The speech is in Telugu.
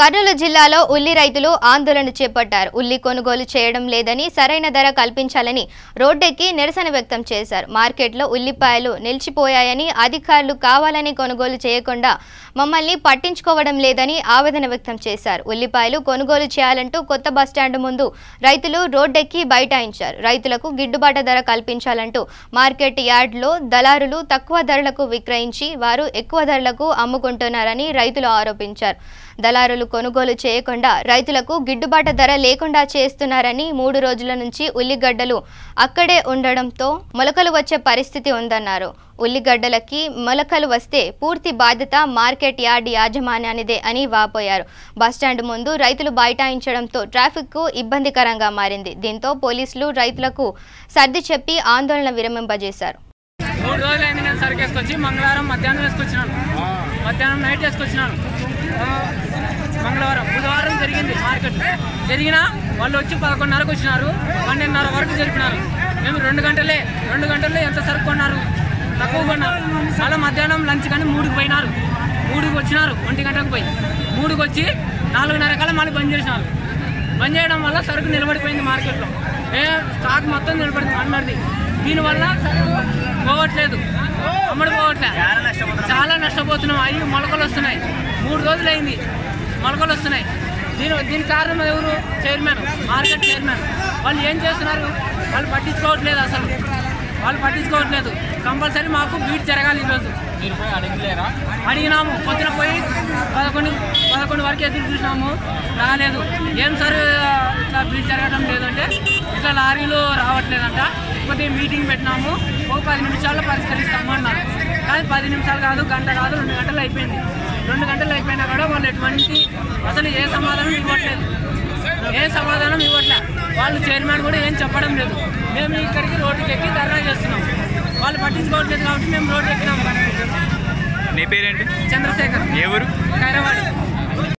కర్నూలు జిల్లాలో ఉల్లి రైతులు ఆందోళన చేపట్టారు. ఉల్లి కొనుగోలు చేయడం లేదని, సరైన ధర కల్పించాలని రోడ్డెక్కి నిరసన వ్యక్తం చేశారు. మార్కెట్లో ఉల్లిపాయలు నిలిచిపోయాయని, అధికారులు కావాలని కొనుగోలు చేయకుండా మమ్మల్ని పట్టించుకోవడం లేదని ఆవేదన వ్యక్తం చేశారు. ఉల్లిపాయలు కొనుగోలు చేయాలంటూ కొత్త బస్టాండ్ ముందు రైతులు రోడ్డెక్కి బైఠాయించారు. రైతులకు గిట్టుబాటు ధర కల్పించాలంటూ మార్కెట్ యార్డ్లో దళారులు తక్కువ ధరలకు విక్రయించి వారు ఎక్కువ ధరలకు అమ్ముకుంటున్నారని రైతులు ఆరోపించారు. దళారులు కొనుగోలు చేయకుండా రైతులకు గిట్టుబాటు ధర లేకుండా చేస్తున్నారని, 3 రోజుల నుంచి ఉల్లిగడ్డలు అక్కడే ఉండడంతో మొలకలు వచ్చే పరిస్థితి ఉందన్నారు. ఉల్లిగడ్డలకి మొలకలు వస్తే పూర్తి బాధ్యత మార్కెట్ యార్డ్ యాజమాన్యానిదే అని వాపోయారు. బస్టాండ్ ముందు రైతులు బైఠాయించడంతో ట్రాఫిక్ ఇబ్బందికరంగా మారింది. దీంతో పోలీసులు రైతులకు సర్ది చెప్పి ఆందోళన విరమింపజేశారు. 3 రోజులైంది నేను సరుకేసుకొచ్చి మంగళవారం మధ్యాహ్నం వేసుకొచ్చినాను, మధ్యాహ్నం నైట్ వేసుకొచ్చినాను. మంగళవారం బుధవారం జరిగింది మార్కెట్. జరిగినా వాళ్ళు వచ్చి 11:30కు వచ్చినారు, 12:30 వరకు జరిపినారు. మేము 2 గంటల్లో ఎంత సరుకు కొన్నారు, తక్కువ కొన్నారు. మళ్ళీ మధ్యాహ్నం లంచ్ కానీ 3కి పోయినారు, 3కి వచ్చినారు, 1 గంటకు పోయి 3కి వచ్చి 4:30 కల్లా మళ్ళీ బంద్ చేసినారు. బంద్ చేయడం వల్ల సరుకు నిలబడిపోయింది మార్కెట్లో. స్టాక్ మొత్తం నిలబడింది అన్నది. దీనివల్ల సరుకు పోవట్లేదు, అమ్మడి పోవట్లేదు, చాలా నష్టపోతున్నాం. అవి మొలకలు వస్తున్నాయి, 3 రోజులైంది మొలకలు వస్తున్నాయి. దీని కారణం ఎవరు? Chairman, market chairman. వాళ్ళు ఏం చేస్తున్నారు? వాళ్ళు పట్టించుకోవట్లేదు, అసలు వాళ్ళు పట్టించుకోవట్లేదు. కంపల్సరీ మాకు బీట్ జరగాలి. ఈరోజు అడిగినాము, పొద్దున పోయి 11 వరకు ఎదురు చూసినాము, రాలేదు. ఏం సార్ ఇట్లా బీట్ జరగడం లేదంటే ఇట్లా లారీలు రావట్లేదంట. కొద్దిగా మీటింగ్ పెట్టినాము, ఒక 10 నిమిషాల్లో పరిష్కరిస్తాము అన్నారు. కానీ 10 నిమిషాలు కాదు, గంట కాదు, 2 గంటలు అయిపోయింది. 2 గంటలు అయిపోయినా కూడా వాళ్ళు ఎటువంటి అసలు ఏ సమాధానం ఇవ్వట్లేదు, వాళ్ళు చైర్మన్ కూడా ఏం చెప్పడం లేదు. మేము ఇక్కడికి రోడ్డుకి ఎక్కి ధర్నా చేస్తున్నాం, వాళ్ళు పట్టించుకోవట్లేదు కాబట్టి మేము రోడ్డు ఎక్కినాము. నీ పేరేంటి? చంద్రశేఖర్. ఎవరు? ఖైరవాడి.